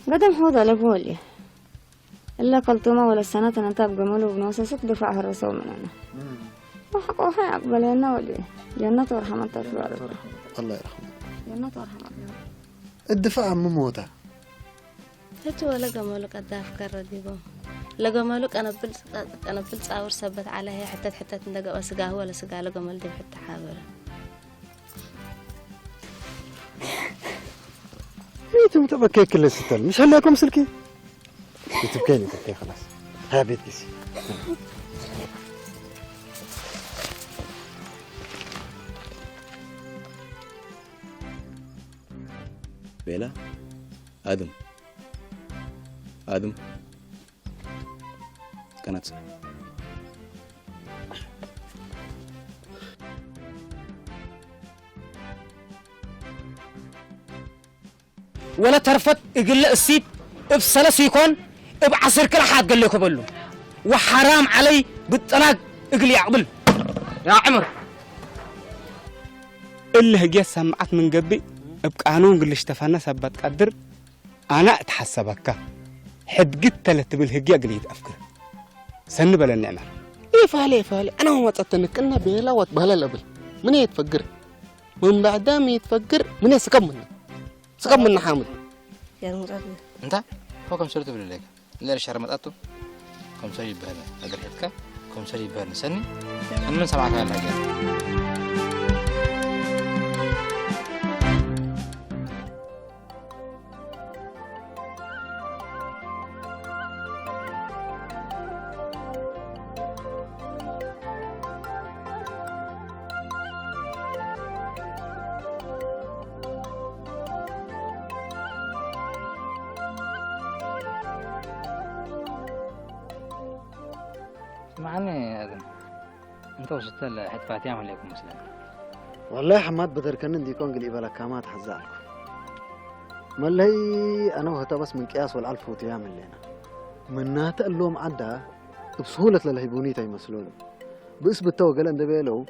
قدم حوضة لبولي إلا قلتما ولا السنة نتاب قملو بنوسسك دفعها الرسول مننا وحقوها يقبل ينا ولي جنة ورحمة الله الله يرحمه جنة ورحمة الله الدفاع مموتة هتو لقملوك أداف كرديبو لقملوك أنا بلص أور سبت عليها حتى ندق وسقاه ولا سقاه لقمل دي حتى حاوله انتم تبكي كل ستل مش هلاكم سلكي تبكيني خلاص ها بيت كيسي بيلا آدم كانت ولا ترفت يقول السيد بسلس يكون بعصر كل حد قال لكم بلو وحرام علي بالطلاق اقل يعقبل يا عمر اللي هجي سمعت من قبي بقانون قل اشتفانا سبت قدر انا اتحسبك حد قلت لت بالهجي اقل يتافكر سن بلا النعمه ايه فالي انا ما تصدقنك كنا بيلا وتبهلا الابل من يتفكر ومن بعد ما يتفكر من سقم من حامد يا مصطفى انت هو كم شرط بالله لا الشهر متأتو كم سري بهذا أقدر حدك كم سري بهذا سني أنا سمعك على الحاجة معني آدم أنت وصلت لحد فاتيام ولا يكون مسلم والله حماد بدر كان دي كون قلي بالك كامات حزعلك ملهي انا وهتا بس من قياس والالف وتيام لنا منها تقلوم عدا بسهوله للهيبونيتا يمسلون بس بالتوغل اند بيلو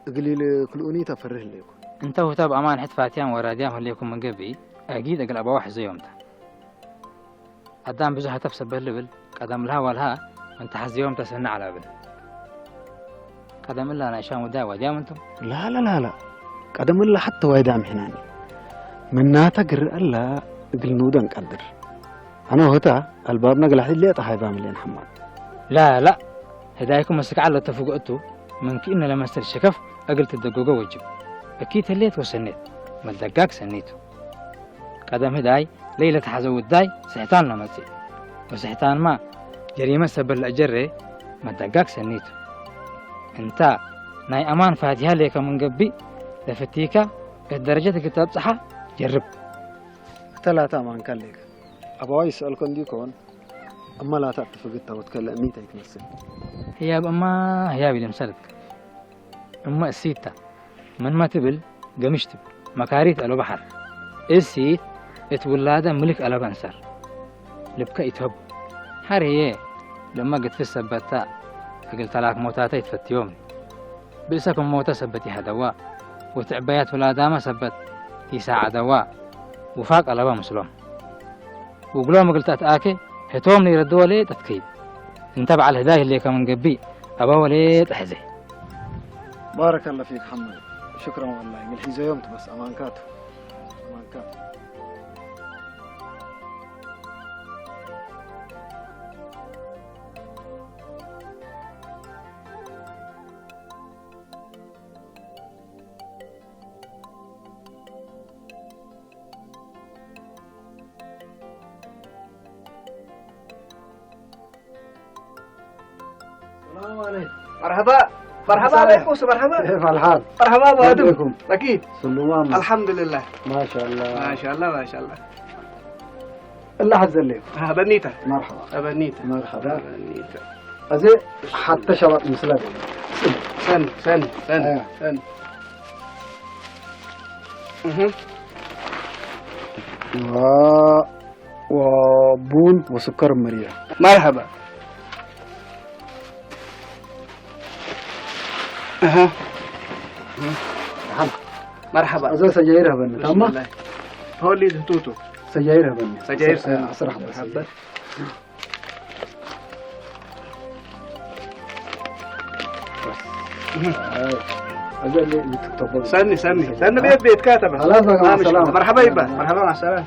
قليل كلونيتا فره ليكم أنت وتاب أمان حد فاتيام وراديام ولا يكون من قبي أكيد أقل أبا واحد زيهم ده قدام بزها تفسد باللبل قدام لها والها أنت حز يوم تسنى على بل قدام الله أنا شام وداوة ديام أنتم لا قدم الله حتى وايدام حناني منها تقر الا قل نودن قدر انا وهتا الباب نقل حد لي طحي باملين حماد لا هدايكم مسك على تفوقتو من كأنه لما استر الشكف أقلت الدقوقة وجب أكيد هليت وسنيت ما الدقاق سنيته قدم هداي ليلة حزو الداي سحتان لما تسي وسحتان ما جريمة سبب الأجرة ما الدقاق سنيته انت ناي أمان فاتحة ليك من قبي لفتيكا الدرجة كتاب صحة جرب ثلاثة أمان كان لك أبغى يسألكم ديكون أما لا تعرف قلتها وتكلم ميتا يتمثل هي أما هي بالمسلك أما السيتة من ما تبل قمشتب مكاريت ألو بحر السيت اتولادة ملك ألو بنسر لبكا يتهب هي لما قد في السبتة قلت لك موتاتا يتفت يومي بئسكم موتا سبتي هدواء وتعبيات ولادة ما سبت يساعد دواء وفاق ألو مسلم وقلوا ما قلت أتآكي هتومني ردوا لي تتكيد انتبع الهداية اللي كان من قبي أبا ولي تحزي بارك الله فيك حمد شكرا والله من حيزة يومت بس أمان كاتو السلام عليكم مرحبا عليكم مرحبا كيف الحال؟ مرحبا ابو ادم اكيد سلوان الحمد لله ما شاء الله ما شاء الله الله حزن لك بنيته مرحبا بنيته أزي حتى شباب مسلم سن وبون وسكر مريء مرحبا مرحبا أزي سجايرها بنا تمام هو اللي توتو سجاير بني سجاير عصر حبة حبة أقول لي تكتب سني بيت كاتبة خلاص بقى مع السلامة. مرحبا يبا مرحبا مع السلامة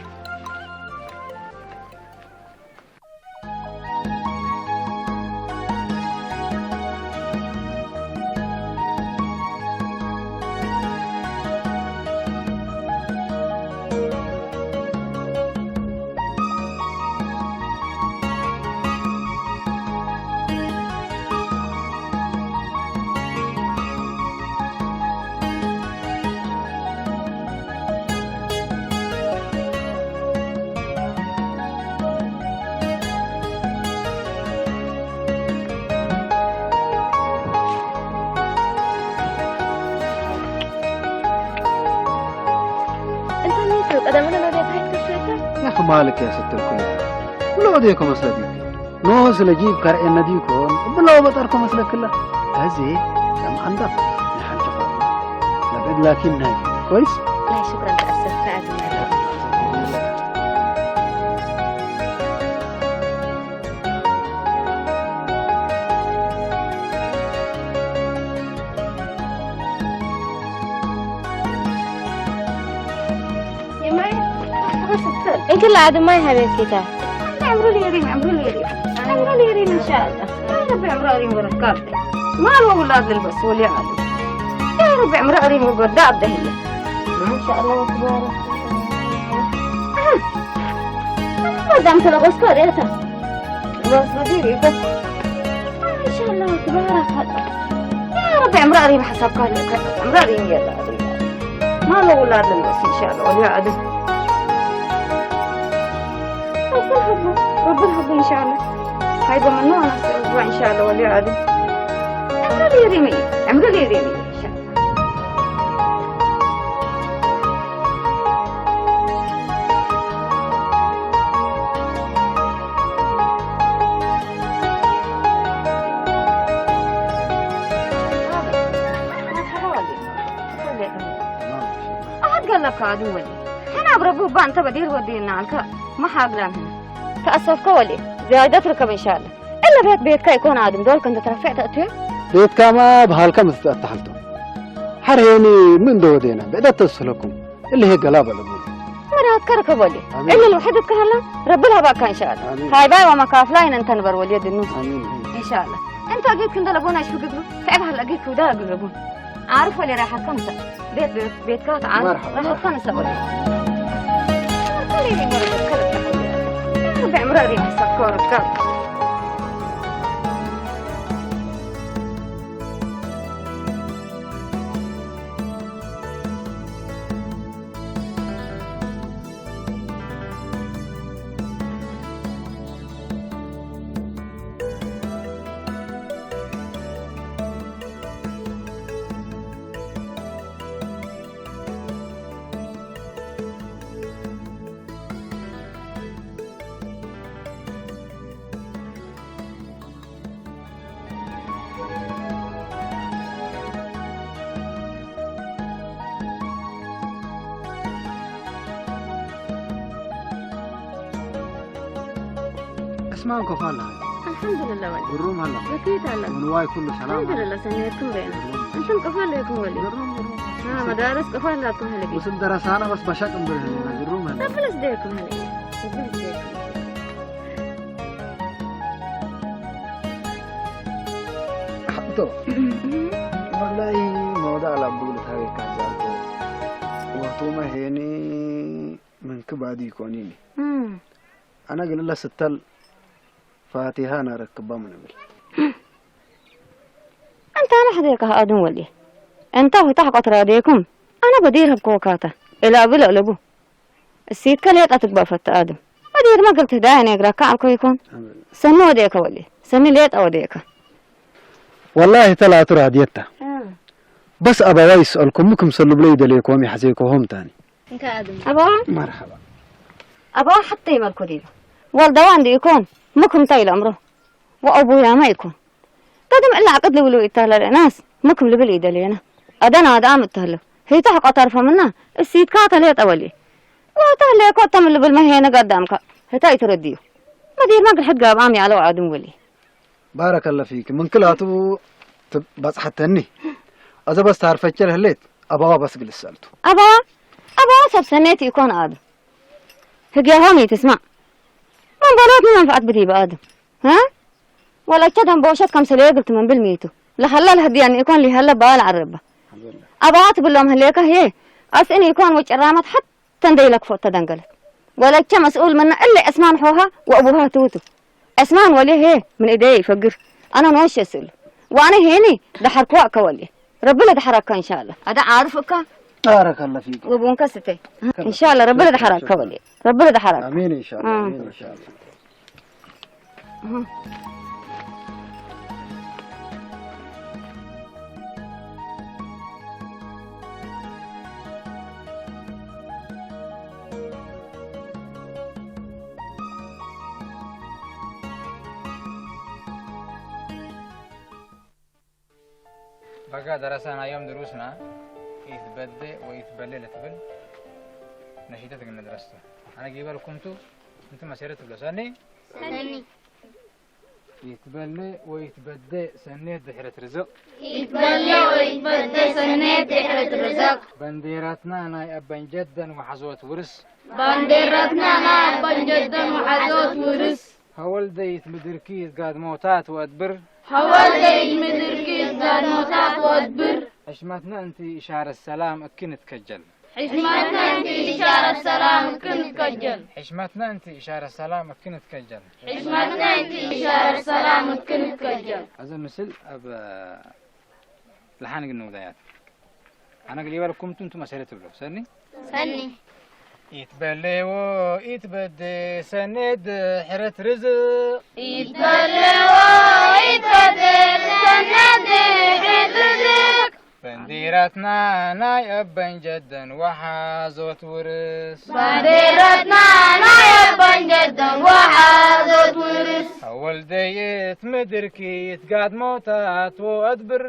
يا أخي مالك يا ست الكل ولا وديكم مسلا ديك نوز لجيب كرئ النديكم بلا وبطركم مسلا كلها هذه لم عندك نحن شفاء لكن ناي كويس لا شكرا تأسفت آدم. انت اللي عاد ما يهبط كده. عمرو لي يريم عمرو لي يريم عمرو لي يريم ان شاء الله. يا رب عمرو يريم وركابته ما له اولاد للبس ولا يعلم. يا رب عمرو يريم وقدام ده هي ما شاء الله تبارك الله. ما دام تلبس كاريتا بس بديري بس ما شاء الله تبارك الله. يا رب عمرو يريم حسب كاريتا عمرو يريم يلا ما له اولاد للبس ان شاء الله ولا يعلم. ربنا يحبه إن شاء الله. هيدا ممنوع نفس الأسبوع إن شاء الله واللي عادي. عمرو لي ريمي عمرو لي ريمي إن شاء الله. أحد قال لك عدو ولي أنا بربو بان تبى دير ودينا عنك ما حاقلان هنا تأسف كولي زيادة ركب إن شاء الله إلا بيتك يكون عادم دول كنت ترفع تأتيه بيت كما بهالكم تتحلتم حريني من دودينا بعد تسلكم اللي هي قلابة لبون مرات كركب ولي إلا الوحدة كهلا رب لها بقى إن شاء الله هاي باي وما كافلاين أنت نبر وليد النوس آمين إن شاء الله أنت أجيت كنت لبون إيش بقدروا تعب هلا أجيت وده قلبون عارف ولا راح كنسة بيت كات عارف راح كنسة ولا خليني مرة كرب بعمر ريح سكر كرب اسمعوا كفالة الحمد لله ولي الروم هلا أكيد هلا ونواي كله سلام الحمد لله سنيتكم بينا أنتم كفال لكم ولي ها مدارس كفال لكم هلقي بس الدراسة بس بشكل برهن الروم هلا ربنا يسديكم هلقي ربنا يسديكم حطوا والله موضوع على بقولة هاي كذا وطوما هيني من كبادي كونيني أنا قل الله ستل فاتحة أنا ركبها من قبل أنت أنا حديك آدم ولي أنت هو تحقق راضيكم أنا بديرها بكوكاته إلى أبو لألبو السيد كليت أتقبل فت آدم بدير ما قلت داهن يقرأ كعب كويكم سنو وديك ولي سني ليت أوديك والله تلا ترى ديتها بس أبا يسألكم مكم سلب لي دليكم يحزيكم هم تاني انت آدم أبا مرحبا أبا حتى يملكوا ديده والدوان دي يكون مكم طيل أمره وأبويا ما يكون قدم إلا عقد لي ولو يتهلا ناس مكم لبالإيد لينا أدانا أدام التهلا هي تحق طرفة منا السيد كاتا ليت أولي وتهلي كوتا من اللي بالمهينة قدامك هتاي ترديه مدير ما قل حق أمامي على وعد ولي بارك الله فيك من كلاتو بس حتني إذا بس تعرف هليت أبغى بس قل سألته أبا سب يكون آدم هقيا تسمع من بلوت منفعت بدي بآدم ها ولا كدهم بوشت كم سليه قلت من بالميتو لهلا الهدي يعني يكون لي هلا بال عربة أبغى تقول لهم هليك هي أسئني يكون وجه رامت حتى نديلك فوق تدنقلت ولا مسؤول منا إلا أسمان حوها وأبوها توتو أسمان ولي هي من إيدي يفقر أنا نوش أسأل وأنا هيني دحرك وقك ولي ربنا دحرك إن شاء الله هذا عارفك بارك الله فيك وابون كستي إن شاء الله ربنا دحرك ولي ربنا دحرك آمين إن شاء الله آمين إن شاء الله بقى درسنا يوم دروسنا يتبدأ ويتبلى لتبل نشيدتك من درسته أنا جيب لكم أنتم مسيرة بلساني سني يتبلى ويتبدأ سنة دحرة رزق يتبلى ويتبدى سنة دحرة رزق بنديرتنا أنا أبن جدا وحزوت ورس بنديرتنا أنا أبن جدا وحزوت ورس هول ديت مدركيت قاد موتات وأدبر حول ديت مدركيت قاد موتات وأدبر حشمتنا أنت إشارة السلام أكنت كجل حشمتنا أنت إشارة السلام أكنت كجل حشمتنا أنت إشارة السلام أكنت كجل حشمتنا أنت إشارة السلام أكنت كجل هذا مثل لحانق النوديات أنا قليبا لكم أنتم مسيرة بلو سني سني يتبلي ويتبدي سند حرة رزق يتبلى ويتبدى سنة دحرة رزق بنديرتنا أنا أبن جدا وحازوت ورس بنديرتنا أنا أبن جدا وحازوت ورس أول ديت مدركيت قاد موتات وأدبر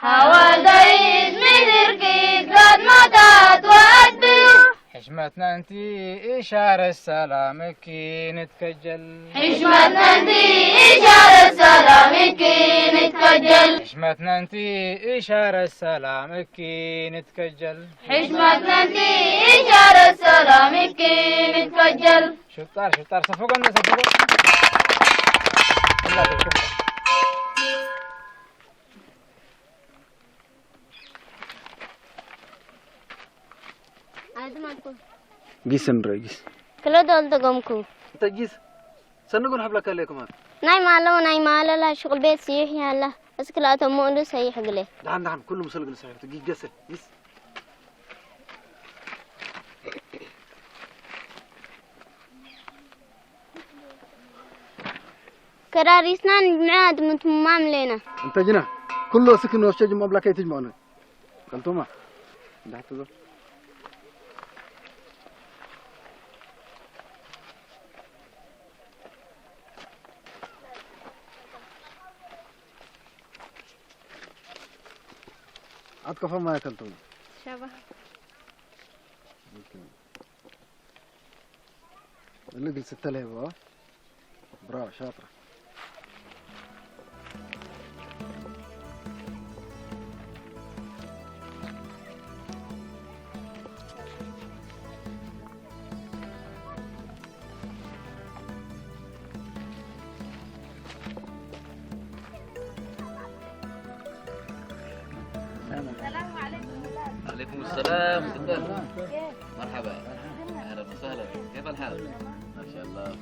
حول ديت مدركيت قاد موتات وأدبر حشمتنا انتي إشارة السلام كي نتكجل حشمتنا انتي إشارة السلام كي نتكجل حشمتنا انتي إشارة السلام كي نتكجل حشمتنا انتي إشارة السلام كي نتكجل شطار صفوقنا الله بالكفر جيس نرجس كلا دول تقومكو أنت جيس سنقول حبلك عليكم هذا ناي مالا لا شغل بيت سيح يا الله بس كلا تمون سيح قلي دعم كله مسلق لسعير تجي جسل جيس كراريسنا معاد متمام لنا أنت جنا كله سكن وشجع مبلغ كي تجمعونه قلتوا ما ده تزور أتكفى ما يكلتون شبه اللي قلت 6000 برافو شاطرة عليكم السلام ستة مرحبا اهلا وسهلا كيف الحال؟ ما شاء الله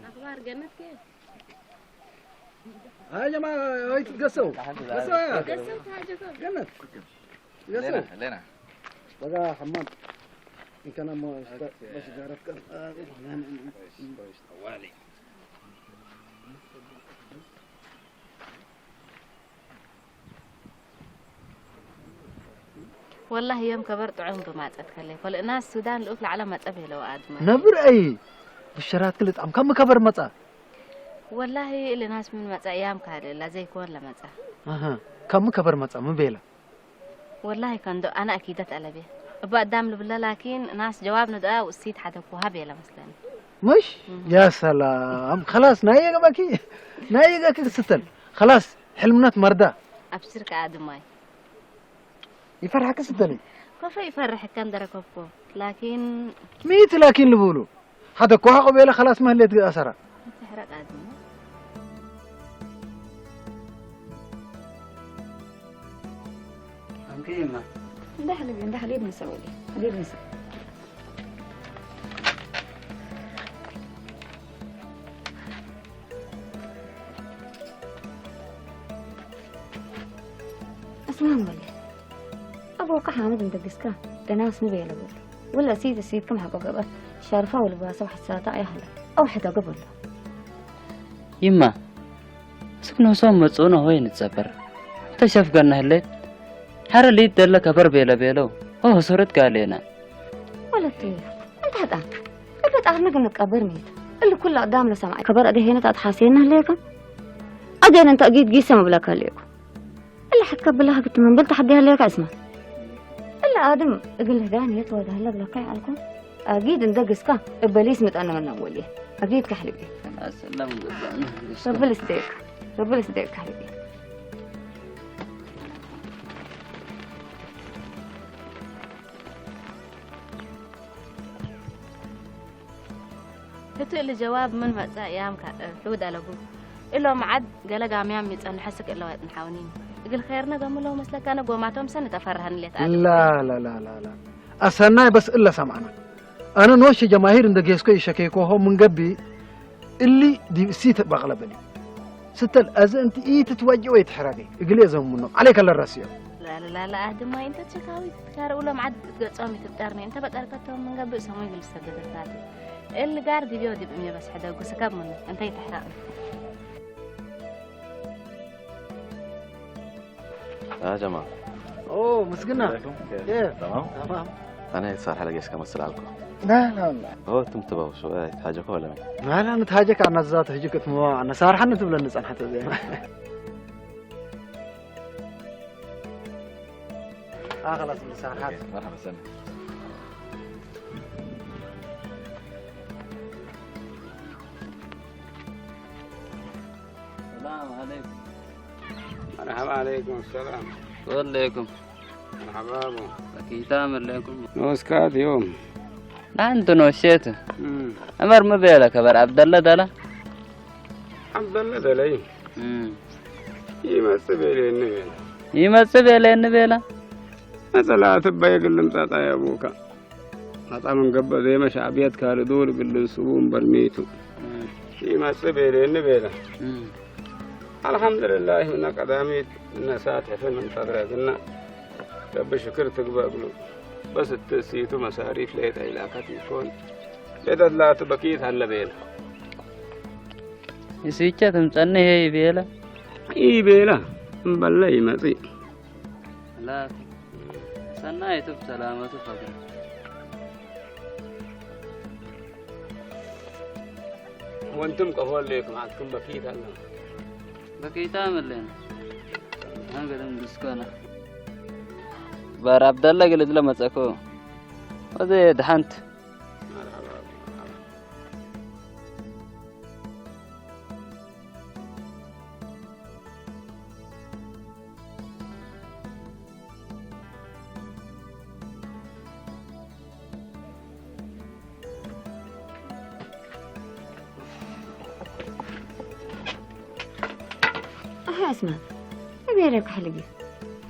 أخبار جنة كيف؟ يا جماعة هاي تتقسوا قسوا يا قسمت حاجة جنة لنا لنا بقى حمام إن كان ما باش تعرف والي والله يوم كبرت عمره ما تتكلم فلقنا السودان الأكل على ما تبه لو آدم نبر أي بالشرات كلت أم كم كبر متى والله اللي ناس من متى أيام كهذا لا زي كون لمتى اها كم كبر مصا من بيلا والله كان دو أنا أكيد أتقلبه أبغى أدام بالله لكن ناس جوابنا ده والسيد حدا كوها بيلا مثلا مش يا سلام خلاص نايقة باكي نايقة كده ستل خلاص حلمنات مردا أبشرك آدم ماي يفرحك ستلي كيف يفرح كان دركوكو لكن ميت لكن اللي بقولوا حدا كوها قبيلة خلاص ما هليت أسرة تحرق آدم كيما ده حليب نسوي لي حليب نسوي اسمعهم بالي أبوك حامد مدقسكا ده ناس نبي يلا ولا سيد كم حقا قبل شارفة ولباسة وحساتة أي هلا أو حتى قبل يما سكنه صوم مصونه هوي نتصبر تشاف قلنا هليت حر اللي يدل كبر بيلو هو صورت قالينا ولا تطير أنت هذا قلت أهلك إنك كبر ميت اللي كله قدام لسمع كبر أدي هنا تحاسينه ليكم أدين أنت أكيد قيسة مبلغ ليكم اللي حتكبر لها قلت من بنت حديها ليك اسمه إلا آدم أقول له داني يتوضع هلا بلقاي عليكم أكيد ندقس كا إبليس متأنا من أولي أكيد كحلبي السلام رب الستيك كحلبي هتو اللي جواب من مأساة أيام كحود على أبوه إلا معد قال قام يتسأل حسك إلا وقت نحاونين يقول خيرنا قاموا له مسلك أنا قوماتهم سنة أفرهن اللي تعلم لا أسناي بس إلا سمعنا أنا نوش جماهير إن دقيسكو يشكيكو هم من قبي اللي دي سيت بغلبني ستل أنت إيه تتوجه ويتحرقي يقول لي زهم منهم عليك الله الراسية لا أهدم ما أنت تشكاوي تكار ولا معد قصامي تبترني أنت بتركتهم من قبل سموي بالسجدة الثالث اللي قاعد بيودي بأمي بس حدا وقسكاب منه أنت يتحرقني يا جماعة أوه مسكنا إيه تمام أنا صار حلقة إيش كمثل عليكم لا هو أنتم تبغوا شو تحاجكوا ولا مين؟ لا نتهاجك عن الذات هجيك تموا أنا صار حنا تبلا نسأل حتى زي خلاص صار حد مرحبا سنة السلام عليكم مرحبا عليكم السلام وعليكم مرحبا ابو كيتام عليكم نوسكات يوم لا انت نوشيته امر ما بيلك كبر عبد الله دلا عبد الله دلي يمس بيلي النبيلا مثلا تبا يقول مطاطا يا ابوك مطا من قبل زي ما شعبيات كاردول بالسبون برميتو يمس بيلي النبيلا الحمد لله من قدامي النسات حفن من تدرسنا رب شكر تقبلوا بس التسيت مصاريف ليت علاقات يكون ليت لا تبكيت هلا بيلا يسيتشا تمصني هي بيلا اي بيلا مبلا يمسي لا سناي تب سلامة فقر وانتم قفول ليكم عندكم بكيت هلا بكيت عامل لنا أنا قدم دسكونا بار عبد الله قلت له مسكو وذي دحنت اسمع أبي لك حلقي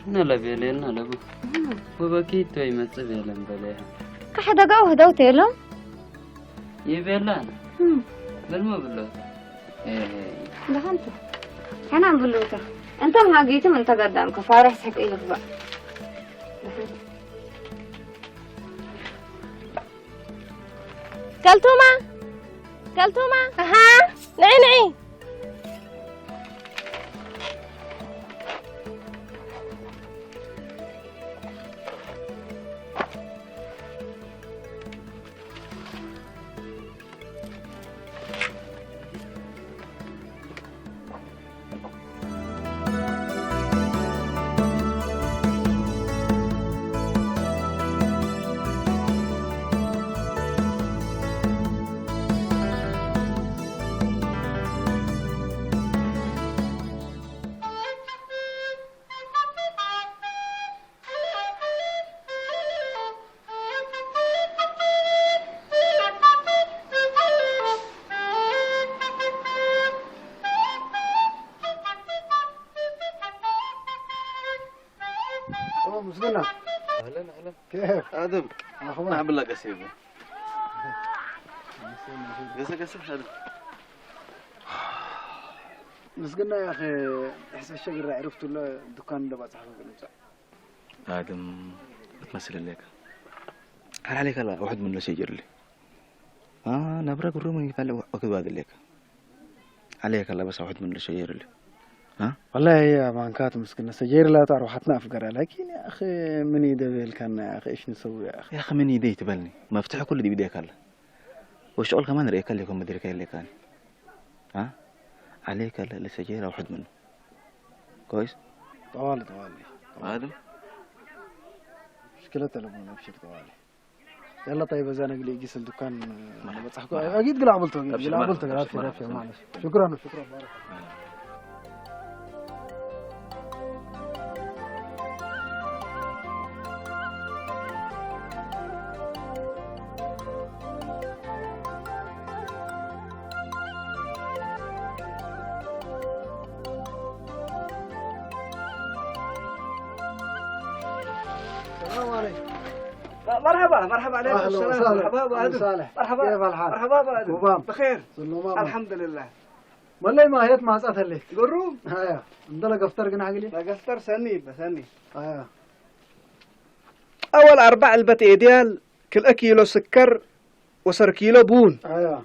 نلا بيلين نلا بو وبكيت توي متصبيلن بليها كحدا قاو هداو تيلو يبيلان بالمو بلوت دخلت أنا عم بلوتك أنت ما جيت من تقدمك فارح سحك إلك بقى كلتوما ها نعي مسكنا اهلا اهلا كيف؟ ادم اخبار؟ نعم بالله قسيمه قسا هذا مسكنا يا اخي احس الشجر عرفت له الدكان اللي بصحى ادم بتمثل لك هل عليك لا واحد من شجر لي نبرة الرومي يفعل وكذا هذا لك عليك لا بس واحد من شجر لي والله هي بانكات مسكنا سجير لا تعرف حتى افكر لكن يا اخي من يدبل كان يا اخي ايش نسوي يا اخي من يدي تبلني ما افتح كل دي بديك الله والشغل كمان رأيك اللي يكون مدري اللي كان عليك لا سجير واحد منه كويس طوالي ادم مشكلة تلفون ابشر طوالي يلا طيب اذا انا قلي قيس الدكان بتصحكوا اكيد قلع عبلته معلش شكرا بارك السلام عليكم مرحبا عليكم السلام. مرحبا ابو ادم. مرحبا كيف الحال؟ مرحبا ابو ادم. تمام بخير سلام الحمد لله. والله ما هيت ما صات لك قروم ايوه عندنا قفتر قنا حقلي لا قفتر سني بسني ايوه اول 4 علبة ايديال كل كيلو سكر وصر كيلو بون ايوه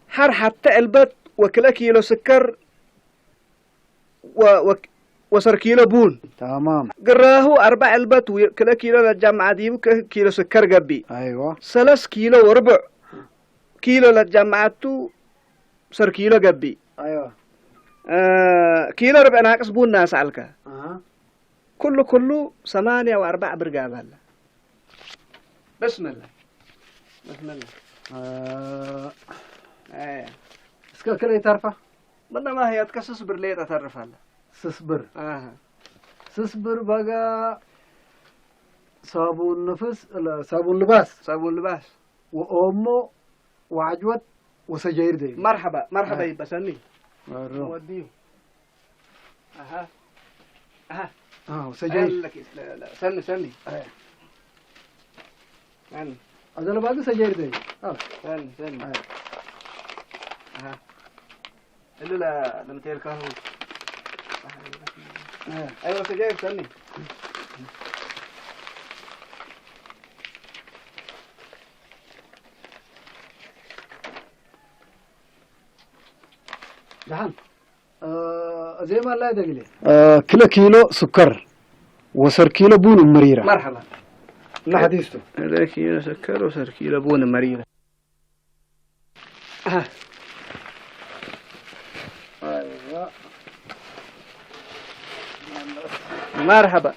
حر حتى علبة وكل كيلو سكر وصر كيلو بون تمام قراه 4 علبة وكل كيلو للجامعة دي كيلو سكر قبي ايوه 3 كيلو وربع كيلو للجامعة صر كيلو قبي ايوه كيلو ربع ناقص بون ناس علكا كله 8 و4 برقاب هلا بسم الله اسكا كله تعرفه بدنا ما هي تكسس برليت اتعرف هلا سسبر سسبر بقى صابون نفس لا صابون لباس وأمه وعجوة وسجاير دي مرحبا بسني وديه وسجاير لا سني هذا اللي باقي سجاير دي سني إلا لما تيركاه ايوه سجاير سني دحين زي ما لا يدقلي كيلو سكر وصر كيلو بون مريرة مرحبا لا حديثته هذا كيلو سكر وصر كيلو بون مريرة ايوه مرحبا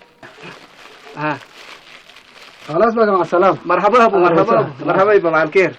خلاص بقى مع السلامة مرحبا ابو مرحبا يبقى مع الخير